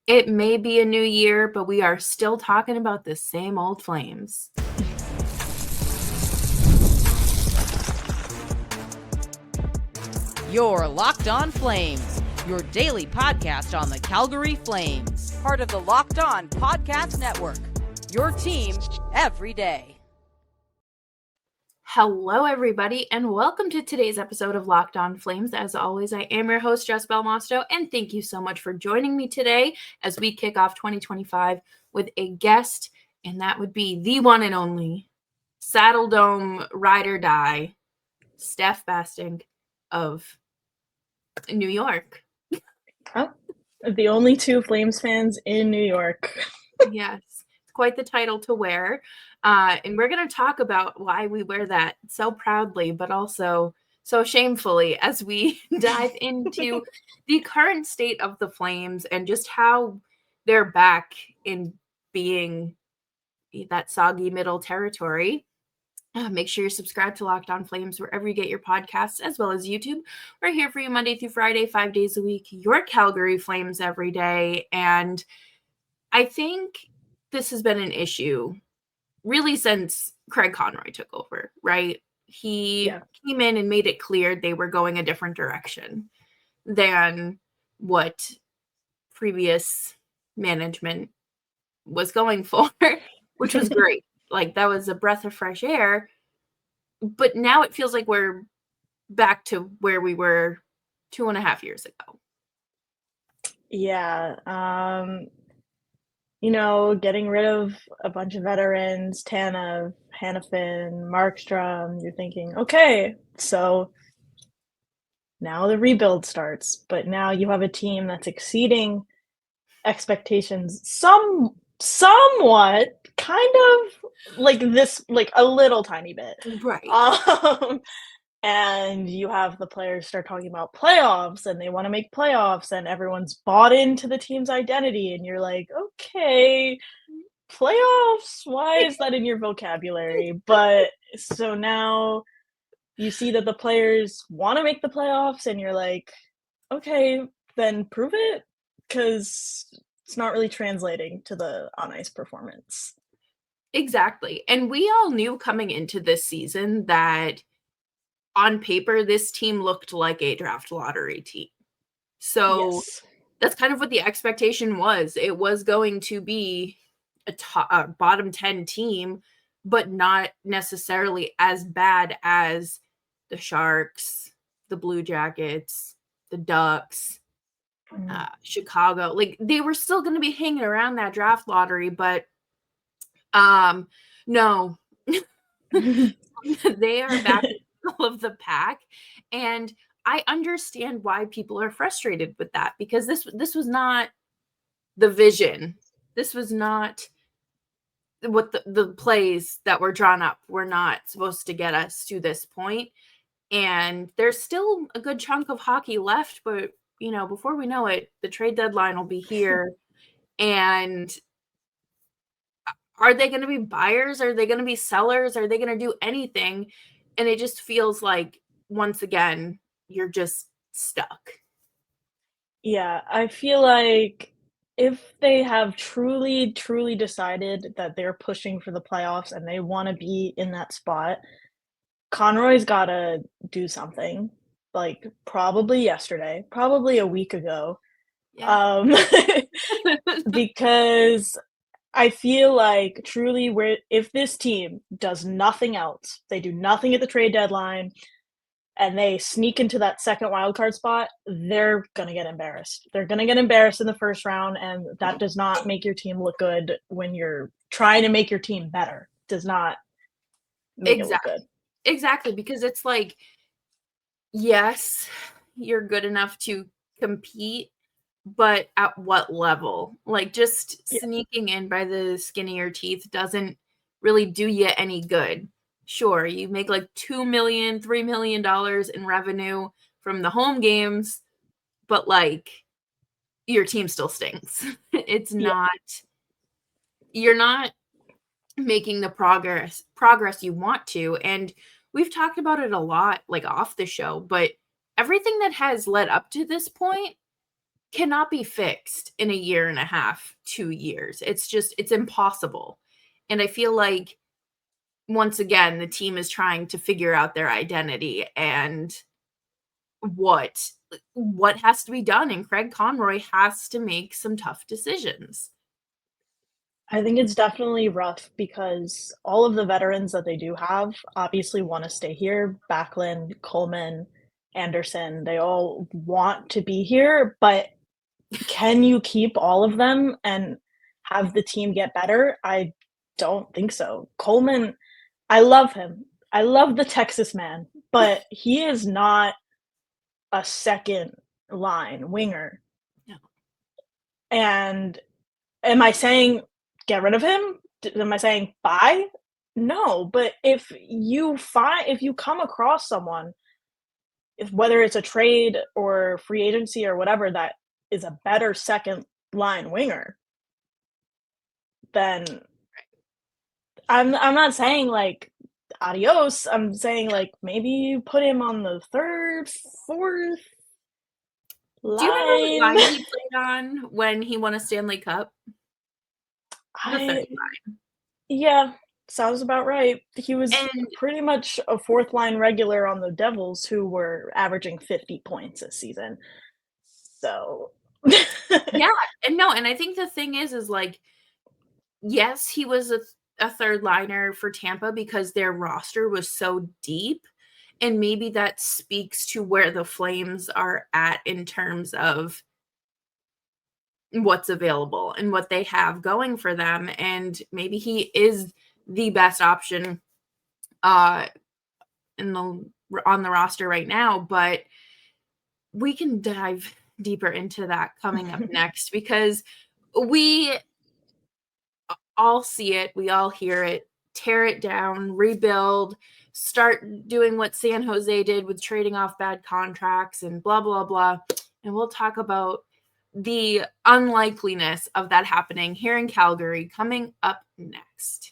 It may be a new year, but we are still talking about the same old Flames. You're Locked On Flames, your daily podcast on the Calgary Flames. Part of the Locked On Podcast Network, your team every day. Hello, everybody, and welcome to today's episode of Locked On Flames. As always, I am your host, Jess Belmosto, and thank you so much for joining me today as we kick off 2025 with a guest, and that would be the one and only Saddle Dome Ride or Die, Stef Bastinck of New York. Oh, the only two Flames fans in New York. Yes, it's quite the title to wear. And we're going to talk about why we wear that so proudly, but also so shamefully as we dive into the current state of the Flames and just how they're back in being that soggy middle territory. Make sure you're subscribed to Locked On Flames wherever you get your podcasts, as well as YouTube. We're here for you Monday through Friday, 5 days a week. Your Calgary Flames every day. And I think this has been an issue really since Craig Conroy took over, right? He came in and made it clear they were going a different direction than what previous management was going for, which was great. Like, that was a breath of fresh air. But now it feels like we're back to where we were 2.5 years ago. Yeah. Getting rid of a bunch of veterans, Tanev, Hannafin, Markstrom, you're thinking, okay, so now the rebuild starts. But now you have a team that's exceeding expectations somewhat, kind of like this, like a little tiny bit. Right. And you have the players start talking about playoffs and they want to make playoffs and everyone's bought into the team's identity. And you're like, okay, playoffs? Why is that in your vocabulary? But so now you see that the players want to make the playoffs and you're like, okay, then prove it, because it's not really translating to the on-ice performance. Exactly. And we all knew coming into this season that on paper, this team looked like a draft lottery team. So that's kind of what the expectation was. It was going to be a bottom 10 team, but not necessarily as bad as the Sharks, the Blue Jackets, the Ducks, Chicago. Like, they were still going to be hanging around that draft lottery, but no. They are back of the pack, and I understand why people are frustrated with that, because this was not the vision. This was not what the plays that were drawn up were not supposed to get us to this point. And there's still a good chunk of hockey left, but before we know it, the trade deadline will be here. And are they going to be buyers? Are they going to be sellers? Are they going to do anything? And it just feels like, once again, you're just stuck. Yeah, I feel like if they have truly, truly decided that they're pushing for the playoffs and they want to be in that spot, Conroy's got to do something, like probably yesterday, probably a week ago. Yeah. Because I feel like truly if this team does nothing else, they do nothing at the trade deadline, and they sneak into that second wildcard spot, they're going to get embarrassed. They're going to get embarrassed in the first round, and that does not make your team look good when you're trying to make your team better. It does not make it look good. Exactly, because it's like, yes, you're good enough to compete, but at what level? Like, just sneaking in by the skin of your teeth doesn't really do you any good. Sure, you make like $2 million, $3 million in revenue from the home games, but like, your team still stinks. It's not, you're not making the progress you want to. And we've talked about it a lot, like off the show, but everything that has led up to this point cannot be fixed in a year and a half, 2 years. It's impossible. And I feel like, once again, the team is trying to figure out their identity and what has to be done, and Craig Conroy has to make some tough decisions. I think it's definitely rough because all of the veterans that they do have obviously wanna stay here. Backlund, Coleman, Anderson, they all want to be here, but can you keep all of them and have the team get better? I don't think so. Coleman, I love him. I love the Texas man, but he is not a second line winger. No. And am I saying get rid of him? Am I saying bye? No, but if you come across someone, if whether it's a trade or free agency or whatever that is a better second line winger, then I'm not saying like adios. I'm saying like maybe you put him on the third, fourth Do you remember what line. line he played on when he won a Stanley Cup? The third I line. Yeah, sounds about right. He was And pretty much a fourth line regular on the Devils who were averaging 50 points this season. So yeah, and no, and I think the thing is like, yes, he was a third liner for Tampa because their roster was so deep, and maybe that speaks to where the Flames are at in terms of what's available and what they have going for them, and maybe he is the best option uh in the on the roster right now, but we can dive deeper into that coming up next, because we all see it, we all hear it. Tear it down, rebuild, start doing what San Jose did with trading off bad contracts and blah, blah, blah. And we'll talk about the unlikeliness of that happening here in Calgary coming up next.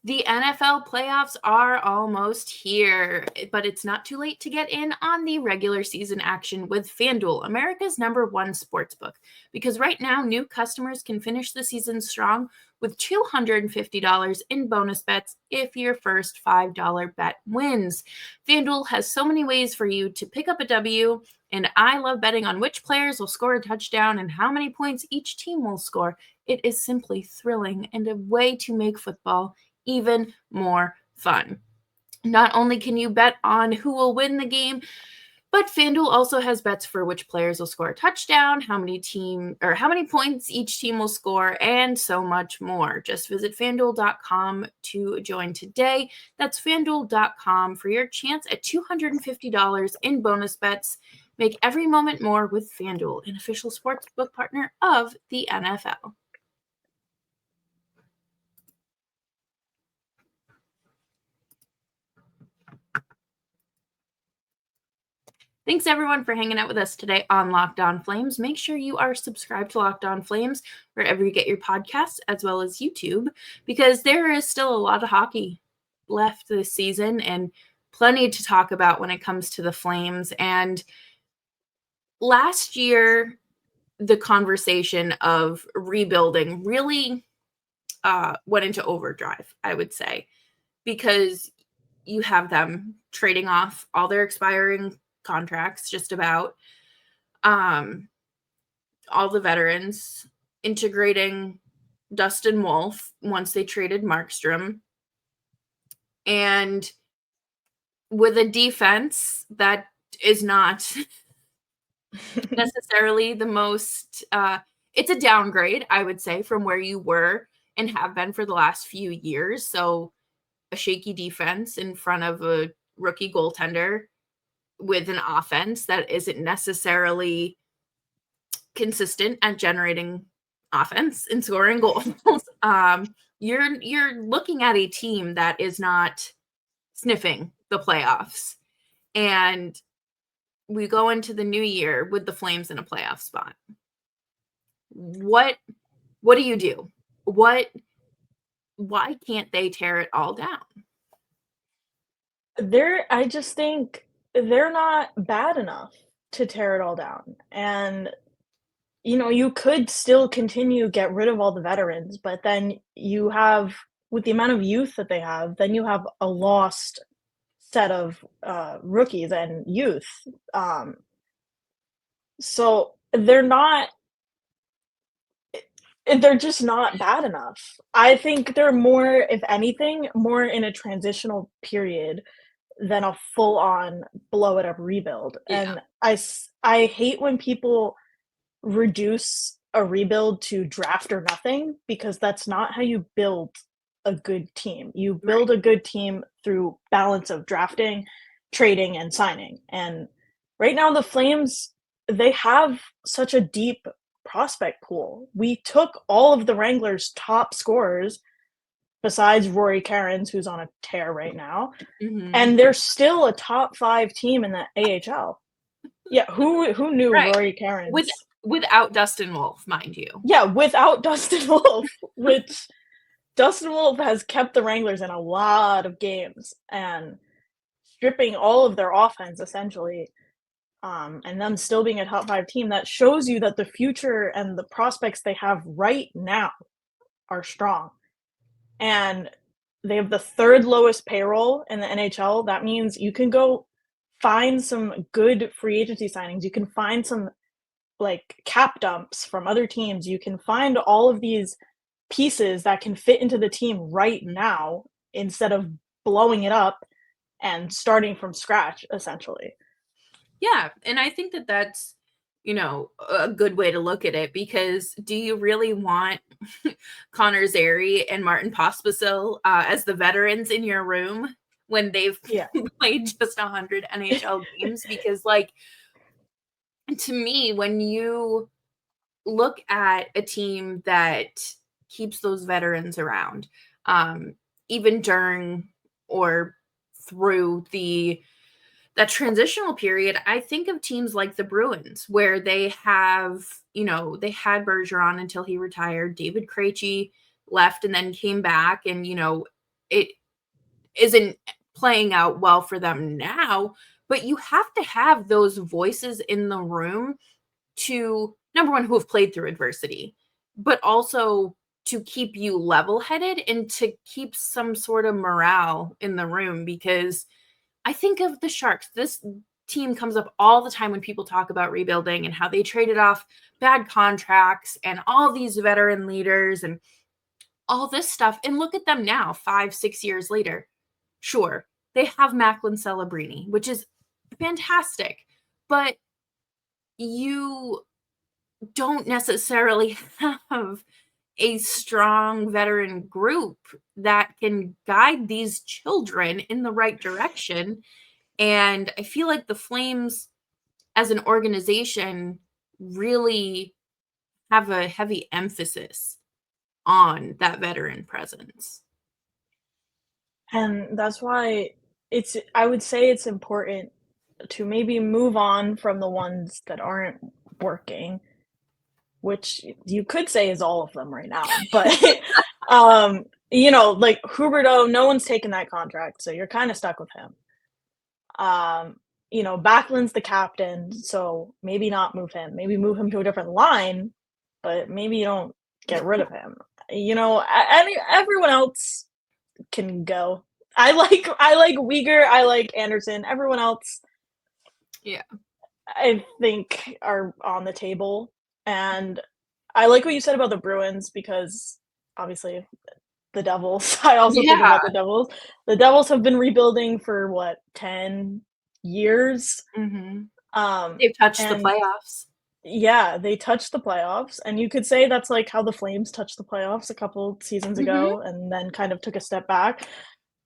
The NFL playoffs are almost here, but it's not too late to get in on the regular season action with FanDuel, America's #1 sportsbook. Because right now, new customers can finish the season strong with $250 in bonus bets if your first $5 bet wins. FanDuel has so many ways for you to pick up a W, and I love betting on which players will score a touchdown and how many points each team will score. It is simply thrilling and a way to make football even more fun. Not only can you bet on who will win the game, but FanDuel also has bets for which players will score a touchdown, how many points each team will score, and so much more. Just visit FanDuel.com to join today. That's FanDuel.com for your chance at $250 in bonus bets. Make every moment more with FanDuel, an official sportsbook partner of the NFL. Thanks everyone for hanging out with us today on Locked On Flames. Make sure you are subscribed to Locked On Flames wherever you get your podcasts, as well as YouTube, because there is still a lot of hockey left this season and plenty to talk about when it comes to the Flames. And last year, the conversation of rebuilding really went into overdrive, I would say, because you have them trading off all their expiring contracts, just about, all the veterans, integrating Dustin Wolf once they traded Markstrom, and with a defense that is not necessarily the most it's a downgrade, I would say, from where you were and have been for the last few years. So a shaky defense in front of a rookie goaltender with an offense that isn't necessarily consistent at generating offense and scoring goals. You're looking at a team that is not sniffing the playoffs. And we go into the new year with the Flames in a playoff spot. What do you do? Why can't they tear it all down? I just think they're not bad enough to tear it all down, and, you could still continue get rid of all the veterans, but then you have with the amount of youth that they have, then you have a lost set of, rookies and youth, so they're just not bad enough. I think they're more, if anything, more in a transitional period than a full-on blow it up rebuild, Yeah. and I hate when people reduce a rebuild to draft or nothing because that's not how you build a good team. You Right. build a good team through balance of drafting, trading, and signing. And right now, the Flames, they have such a deep prospect pool. We took all of the Wranglers' top scorers, besides Rory Cairns, who's on a tear right now, Mhm. and they're still a top 5 team in the AHL. Yeah, who knew Right. Rory With Cairns. without Dustin Wolf, mind you. Yeah, without Dustin Wolf, which Dustin Wolf has kept the Wranglers in a lot of games and stripping all of their offense essentially, and them still being a top 5 team, that shows you that the future and the prospects they have right now are strong. And they have the 3rd lowest payroll in the NHL. That means you can go find some good free agency signings. You can find some like cap dumps from other teams. You can find all of these pieces that can fit into the team right now instead of blowing it up and starting from scratch essentially. Yeah, and I think that that's, a good way to look at it because do you really want Connor Zary and Martin Pospisil, as the veterans in your room when they've Yeah. played just 100 NHL games? Because, like, to me, when you look at a team that keeps those veterans around, um, even during or through that transitional period, I think of teams like the Bruins, where they have, they had Bergeron until he retired. David Krejci left and then came back, and it isn't playing out well for them now. But you have to have those voices in the room to number one, who have played through adversity, but also to keep you level headed and to keep some sort of morale in the room because I think of the Sharks. This team comes up all the time when people talk about rebuilding and how they traded off bad contracts and all these veteran leaders and all this stuff. And look at them now, 5, 6 years later. Sure, they have Macklin Celebrini, which is fantastic, but you don't necessarily have a strong veteran group that can guide these children in the right direction. And I feel like the Flames as an organization really have a heavy emphasis on that veteran presence. And that's why I would say it's important to maybe move on from the ones that aren't working, which you could say is all of them right now. But like Huberdeau, no one's taken that contract, so you're kind of stuck with him. Backlund's the captain, so maybe not move him. Maybe move him to a different line, but maybe you don't get rid of him. Everyone else can go. I like Uyghur, I like Anderson. Everyone else, Yeah. I think, are on the table. And I like what you said about the Bruins because obviously the Devils. I also think Yeah. about the Devils. The Devils have been rebuilding for what, 10 years? Mhm. Um, They've touched the and playoffs. yeah, they touched the playoffs, and you could say that's like how the Flames touched the playoffs a couple seasons Mhm. ago and then kind of took a step back.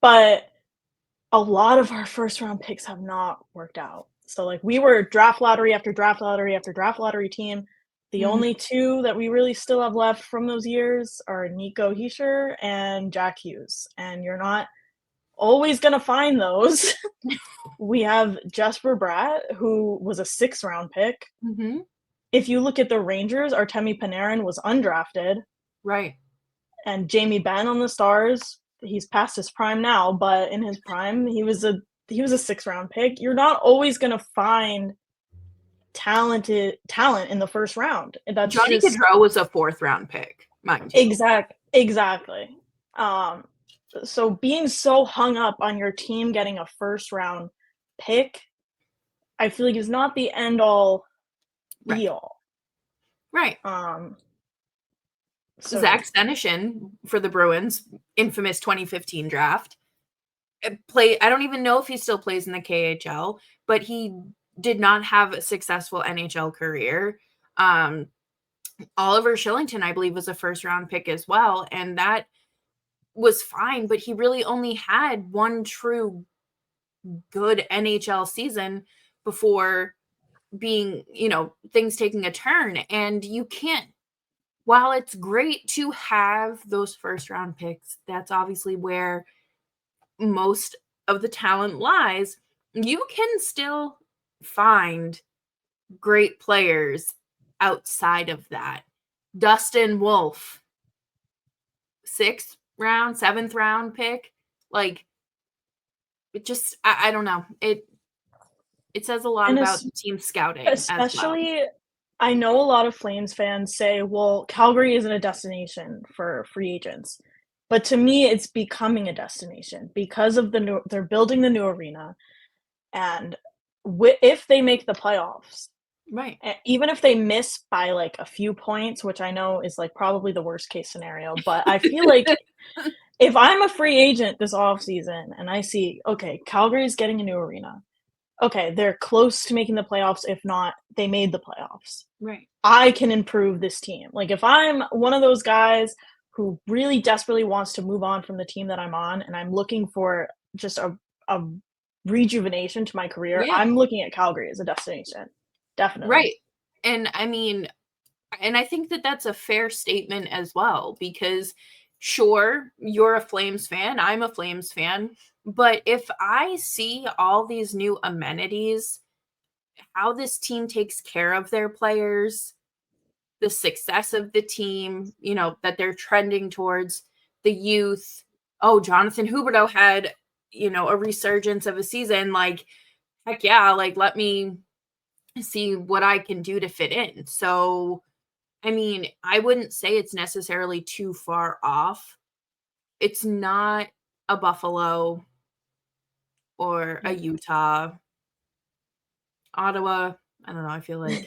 But a lot of our first round picks have not worked out. So like we were draft lottery after draft lottery after draft lottery team. The Mhm. only two that we really still have left from those years are Nico Hischier and Jack Hughes. And you're not always gonna find those. We have Jesper Bratt, who was a 6th round pick. Mhm. If you look at the Rangers, Artemi Panarin was undrafted, Right. and Jamie Benn on the Stars, he's past his prime now, but in his prime, he was a he was a 6th-round pick. You're not always going to find talent in the first round. That's Johnny just Gaudreau was a 4th-round pick, mind you. exactly. So being so hung up on your team getting a 1st-round pick, I feel like is not the end all be all. Right. So Zach Senyshyn for the Bruins, infamous 2015 draft. I don't even know if he still plays in the KHL, but he did not have a successful NHL career. Oliver Shillington, I believe, was a 1st-round pick as well, and that was fine, but he really only had one true good NHL season before being, things taking a turn. And you can't, while it's great to have those 1st-round picks, that's obviously where most of the talent lies. You can still find great players outside of that. Dustin Wolf, 6th round, 7th round pick. Like, it just, I don't know. It says a lot and about the team scouting as well. especially, I know a lot of Flames fans say, well, Calgary isn't a destination for free agents. But to me, it's becoming a destination because of they're building the new arena. And if they make the playoffs, Right. even if they miss by like a few points, which I know is like probably the worst case scenario, but I feel like if I'm a free agent this offseason and I see, okay, Calgary's getting a new arena. Okay, they're close to making the playoffs. If not, they made the playoffs. Right. I can improve this team. Like if I'm one of those guys who really desperately wants to move on from the team that I'm on and I'm looking for just a rejuvenation to my career, Yeah. I'm looking at Calgary as a destination. Definitely. Right. And I mean, and I think that that's a fair statement as well, because sure, you're a Flames fan, I'm a Flames fan, but if I see all these new amenities, how this team takes care of their players, the success of the team, that they're trending towards the youth. Oh, Jonathan Huberdeau had, a resurgence of a season. Like, heck yeah, like, let me see what I can do to fit in. So, I mean, I wouldn't say it's necessarily too far off. It's not a Buffalo or a Utah. Ottawa, I don't know, I feel like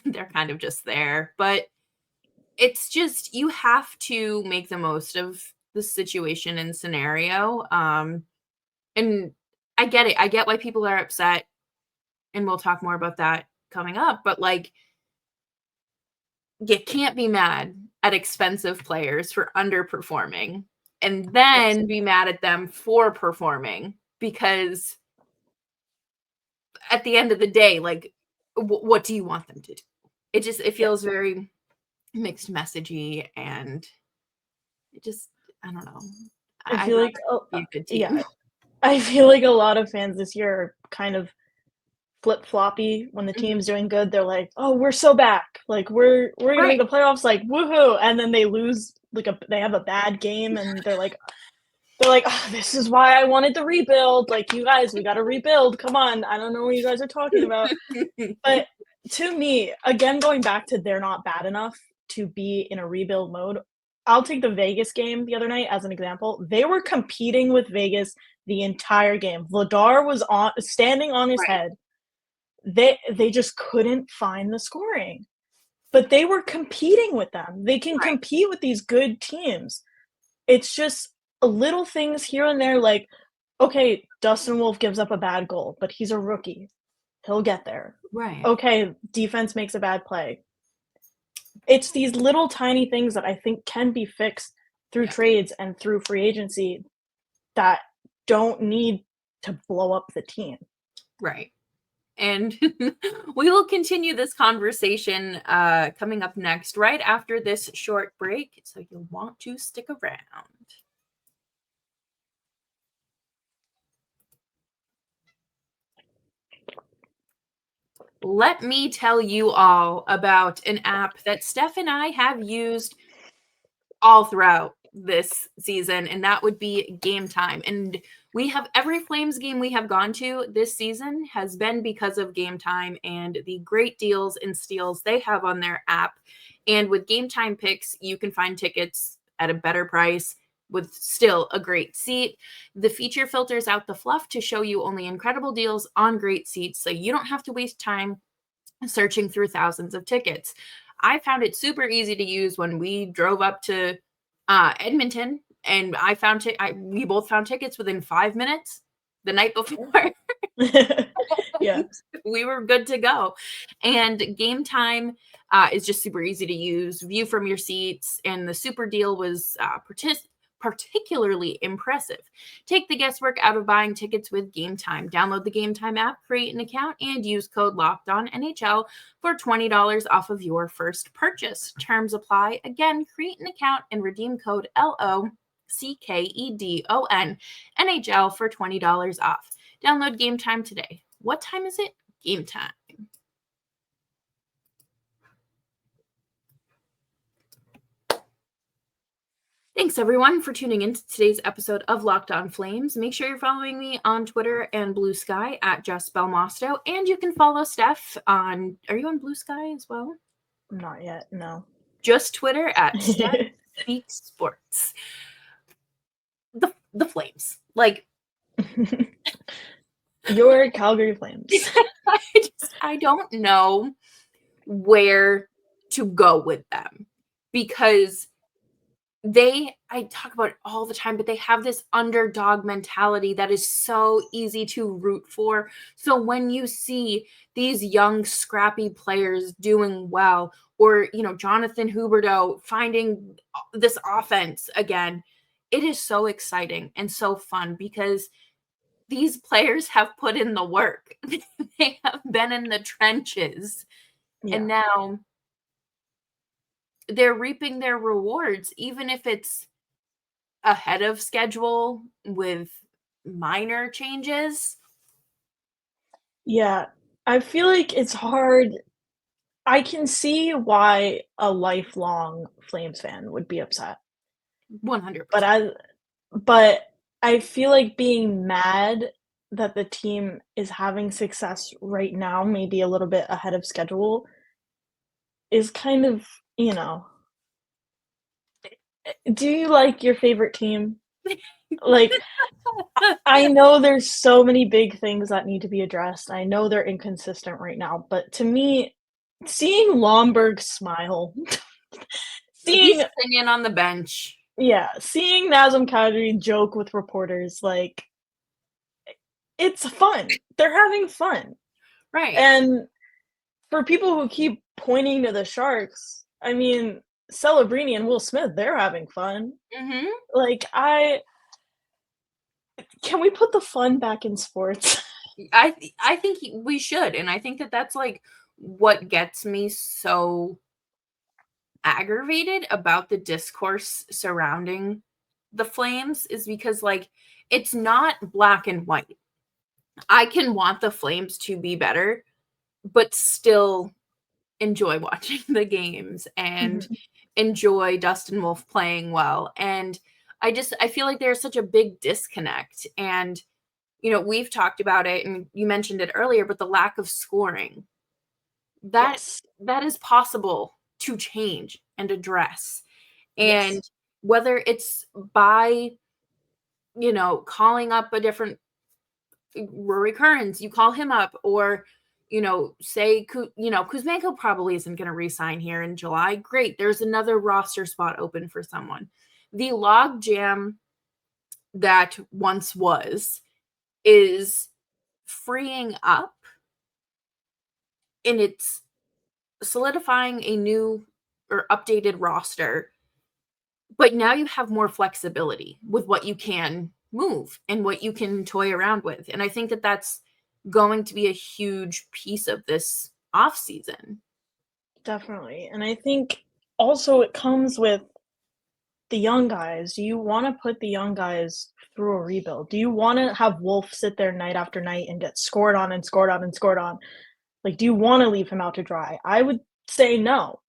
they're kind of just there. But it's just, you have to make the most of the situation and scenario. And I get it. I get why people are upset, and we'll talk more about that coming up. But like, you can't be mad at expensive players for underperforming and then be mad at them for performing, because at the end of the day, like, what do you want them to do? It feels very mixed messagey, and it just, I don't know. I I'd feel like rather be a good team. yeah, I feel like a lot of fans this year are kind of flip-floppy. When the team's doing good, they're like, "Oh, we're so back. Like we're gonna make the playoffs, like woohoo!" And then they lose, like they have a bad game, and they're like, "Oh, this is why I wanted to rebuild. Like you guys, we got to rebuild. Come on, I don't know what you guys are talking about." But to me, again, going back to they're not bad enough to be in a rebuild mode. I'll take the Vegas game the other night as an example. They were competing with Vegas the entire game. Vladar was standing on his head. They just couldn't find the scoring. But they were competing with them. They can compete with these good teams. It's just little things here and there, like, okay, Dustin Wolf gives up a bad goal, but he's a rookie. He'll get there. Right. Okay, defense makes a bad play. It's these little tiny things that I think can be fixed through trades and through free agency that don't need to blow up the team. Right. And we will continue this conversation coming up next, right after this short break. So you'll want to stick around. Let me tell you all about an app that Steph and I have used all throughout this season, and that would be Game Time. And we have every Flames game we have gone to this season has been because of Game Time and the great deals and steals they have on their app. And with Game Time picks, you can find tickets at a better price with still a great seat. The feature filters out the fluff to show you only incredible deals on great seats, so you don't have to waste time searching through thousands of tickets. I found it super easy to use when we drove up to Edmonton, and we both found tickets within 5 minutes the night before. Yeah. We were good to go. And Game Time is just super easy to use. View from your seats, and the super deal was particularly impressive. Take the guesswork out of buying tickets with Game Time. Download the Game Time app, create an account, and use code LOCKEDONNHL for $20 off of your first purchase. Terms apply. Again, create an account and redeem code LOCKEDONNHL for $20 off. Download Game Time today. What time is it? Game time. Thanks, everyone, for tuning in to today's episode of Locked On Flames. Make sure you're following me on Twitter and Blue Sky at Just Belmosto. And you can follow Stef on... Are you on Blue Sky as well? Not yet, no. Just Twitter at Stef Speaks Sports. The Flames. Like... Your Calgary Flames. I don't know where to go with them, because... I talk about it all the time, but they have this underdog mentality that is so easy to root for. So when you see these young, scrappy players doing well, or, Jonathan Huberdeau finding this offense again, it is so exciting and so fun, because these players have put in the work. They have been in the trenches, and now they're reaping their rewards, even if it's ahead of schedule with minor changes. Yeah, I feel like it's hard. I can see why a lifelong Flames fan would be upset. 100%. But I feel like being mad that the team is having success right now, maybe a little bit ahead of schedule, is kind of, do you like your favorite team? Like, I know there's so many big things that need to be addressed. I know they're inconsistent right now, but to me, seeing Lomberg smile, He's singing on the bench. Yeah, seeing Nazem Kadri joke with reporters, like, it's fun. They're having fun. Right. And for people who keep pointing to the Sharks, I mean, Celebrini and Will Smith, they're having fun. Mm-hmm. Like, can we put the fun back in sports? I think we should, and I think that's like what gets me so aggravated about the discourse surrounding the Flames, is because, like, it's not black and white. I can want the Flames to be better, but still enjoy watching the games and enjoy Dustin Wolf playing well. And I feel like there's such a big disconnect. And, we've talked about it, and you mentioned it earlier, but the lack of scoring, that is possible to change and address. And whether it's by, calling up a different Rory Kearns, you call him up, or, say, Kuzmenko probably isn't going to re-sign here in July. Great. There's another roster spot open for someone. The log jam that once was is freeing up, and it's solidifying a new or updated roster. But now you have more flexibility with what you can move and what you can toy around with. And I think that that's going to be a huge piece of this offseason. Definitely. And I think also it comes with the young guys. Do you want to put the young guys through a rebuild? Do you want to have Wolf sit there night after night and get scored on and scored on and scored on? Like, do you want to leave him out to dry? I would say no.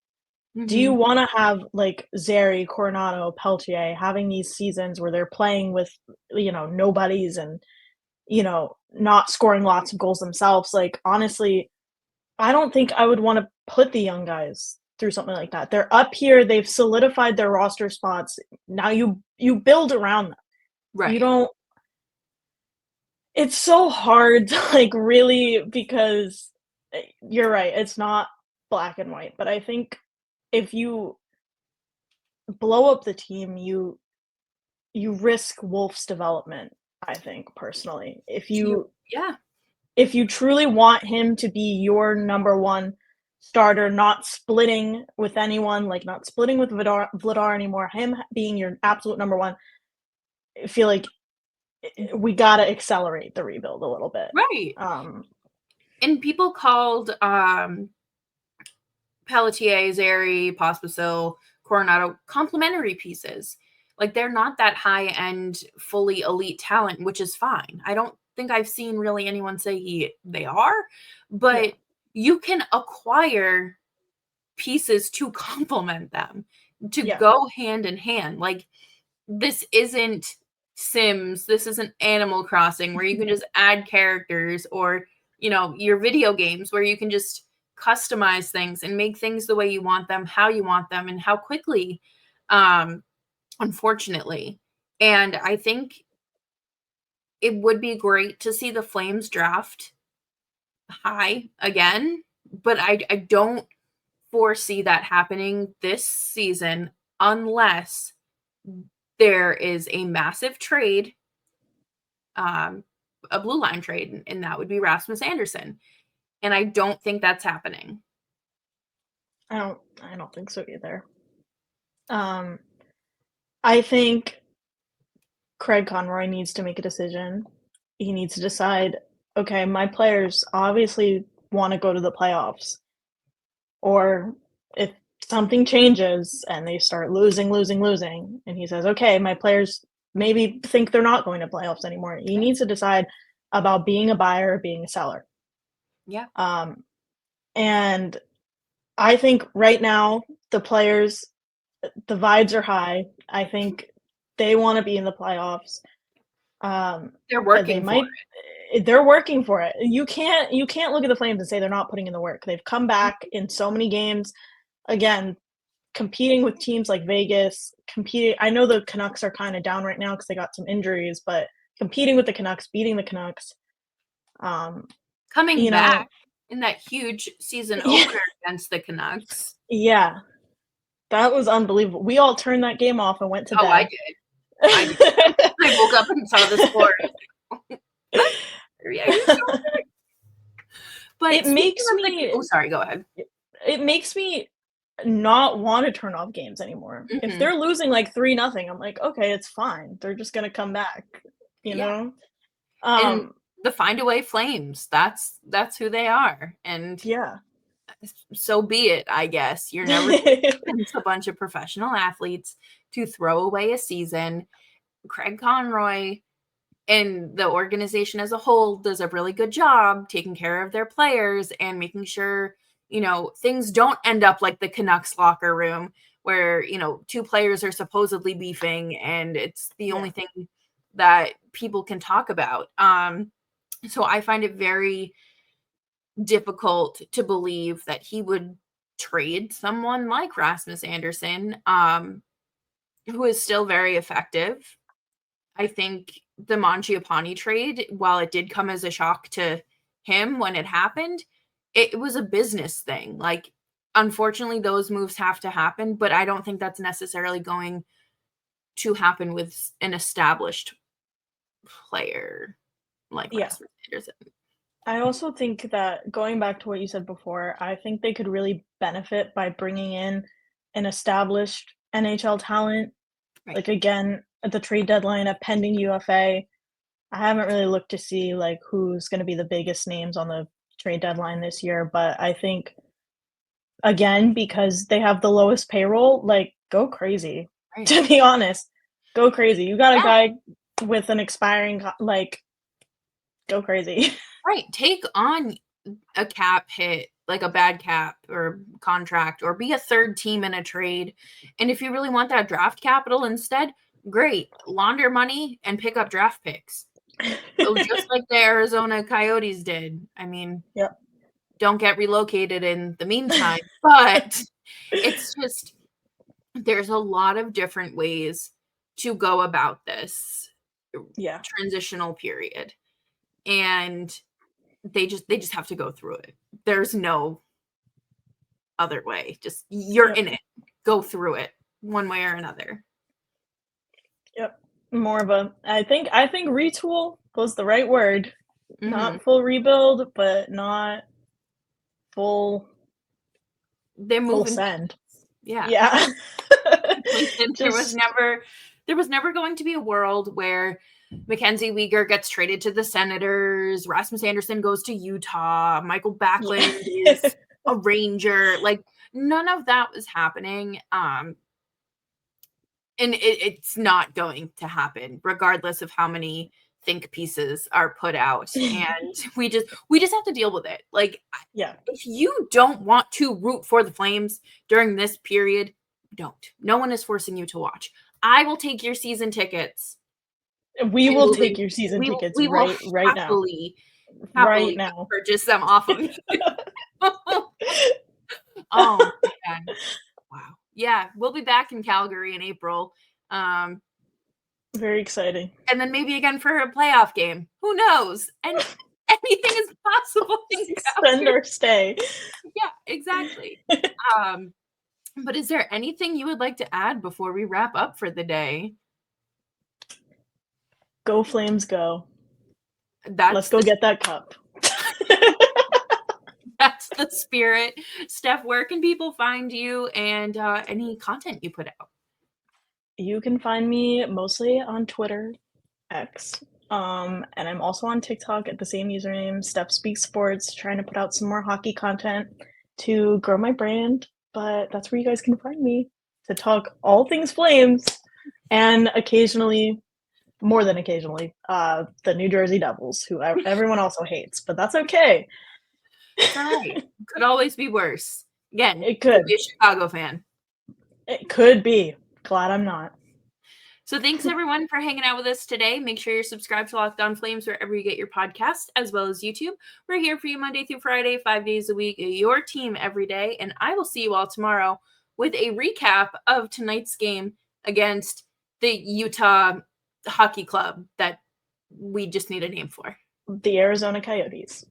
Do you want to have like Zeri, Coronado, Peltier having these seasons where they're playing with, nobodies and, not scoring lots of goals themselves? Like, honestly, I don't think I would want to put the young guys through something like that. They're up here, they've solidified their roster spots. Now you build around them. Right. You don't It's so hard to, like, really, because you're right, it's not black and white, but I think if you blow up the team, you risk Wolf's development, I think, personally. Yeah. If you truly want him to be your number 1 starter, not splitting with anyone, like, not splitting with Vladar anymore, him being your absolute number 1, I feel like we gotta accelerate the rebuild a little bit. Right. And people called Pelletier, Zeri, Pospisil, Coronado complementary pieces. Like, they're not that high-end, fully elite talent, which is fine. I don't think I've seen really anyone say they are, but you can acquire pieces to complement them, to go hand in hand. Like, this isn't Sims, this isn't Animal Crossing where you can just add characters, or, your video games where you can just customize things and make things the way you want them, how you want them, and how quickly, unfortunately. And I think it would be great to see the Flames draft high again, but I don't foresee that happening this season unless there is a massive trade, a blue line trade, and that would be Rasmus Andersson. And I don't think that's happening. I don't think so either. I think Craig Conroy needs to make a decision. He needs to decide, okay, my players obviously want to go to the playoffs. Or if something changes and they start losing, and he says, okay, my players maybe think they're not going to playoffs anymore. He needs to decide about being a buyer or being a seller. Yeah. And I think right now the players, the vibes are high. I think they want to be in the playoffs. They're working for it. They're working for it. You can't look at the Flames and say they're not putting in the work. They've come back in so many games. Again, competing with teams like Vegas, I know the Canucks are kind of down right now because they got some injuries, but competing with the Canucks, beating the Canucks. Coming back in that huge season opener against the Canucks. Yeah. That was unbelievable. We all turned that game off and went to bed. I did. I woke up and saw the score. But it makes me sorry, go ahead. It makes me not want to turn off games anymore. If they're losing like 3-0, I'm like, okay, it's fine. They're just gonna come back, you know? And the Find Away Flames, that's who they are. And so be it, I guess. You're never it's a bunch of professional athletes to throw away a season. Craig Conroy and the organization as a whole does a really good job taking care of their players and making sure, things don't end up like the Canucks locker room where, 2 players are supposedly beefing and it's the only thing that people can talk about. So I find it very difficult to believe that he would trade someone like Rasmus Andersson, who is still very effective. I think the Mangiapane trade, while it did come as a shock to him when it happened, it was a business thing. Like, unfortunately, those moves have to happen, but I don't think that's necessarily going to happen with an established player like Rasmus Andersson. I also think that, going back to what you said before, I think they could really benefit by bringing in an established NHL talent. Right. Like, again, at the trade deadline, a pending UFA. I haven't really looked to see like who's going to be the biggest names on the trade deadline this year, but I think, again, because they have the lowest payroll, like, go crazy. Right. To be honest, go crazy. You got a guy with an expiring, like, go crazy. Right. Take on a cap hit, like a bad cap or contract, or be a third team in a trade. And if you really want that draft capital instead, great. Launder money and pick up draft picks. Oh, just like the Arizona Coyotes did. I mean, Yep. don't get relocated in the meantime, but it's just, there's a lot of different ways to go about this transitional period. And they just have to go through it. There's no other way. Just you're in it. Go through it one way or another. Yep. More of a I think retool was the right word. Mm-hmm. Not full rebuild, but not full They're moving. Full send. Yeah. Yeah. There was never going to be a world where Mackenzie Weegar gets traded to the Senators, Rasmus Anderson goes to Utah, Michael Backlund is a Ranger. Like, none of that was happening. And it's not going to happen, regardless of how many think pieces are put out. And we just have to deal with it. Like, if you don't want to root for the Flames during this period, don't. No one is forcing you to watch. I will take your season tickets. We will take your season tickets right now. Happily purchase them off of you. Oh, man. Wow. Yeah, we'll be back in Calgary in April. Very exciting. And then maybe again for a playoff game. Who knows? And anything is possible. Extend our stay. Yeah, exactly. But is there anything you would like to add before we wrap up for the day? Go Flames, go. Let's go get that cup. That's the spirit. Stef, where can people find you and any content you put out? You can find me mostly on Twitter, X, and I'm also on TikTok at the same username, Stef Speaks Sports, trying to put out some more hockey content to grow my brand. But that's where you guys can find me to talk all things Flames, and occasionally, more than occasionally, the New Jersey Devils, who everyone also hates, but that's okay. It's all right. Could always be worse. Again, it could be a Chicago fan. It could be. Glad I'm not. So thanks everyone for hanging out with us today. Make sure you're subscribed to Locked On Flames wherever you get your podcast, as well as YouTube. We're here for you Monday through Friday, 5 days a week, your team every day. And I will see you all tomorrow with a recap of tonight's game against the Utah Hockey Club that we just need a name for. The Arizona Coyotes.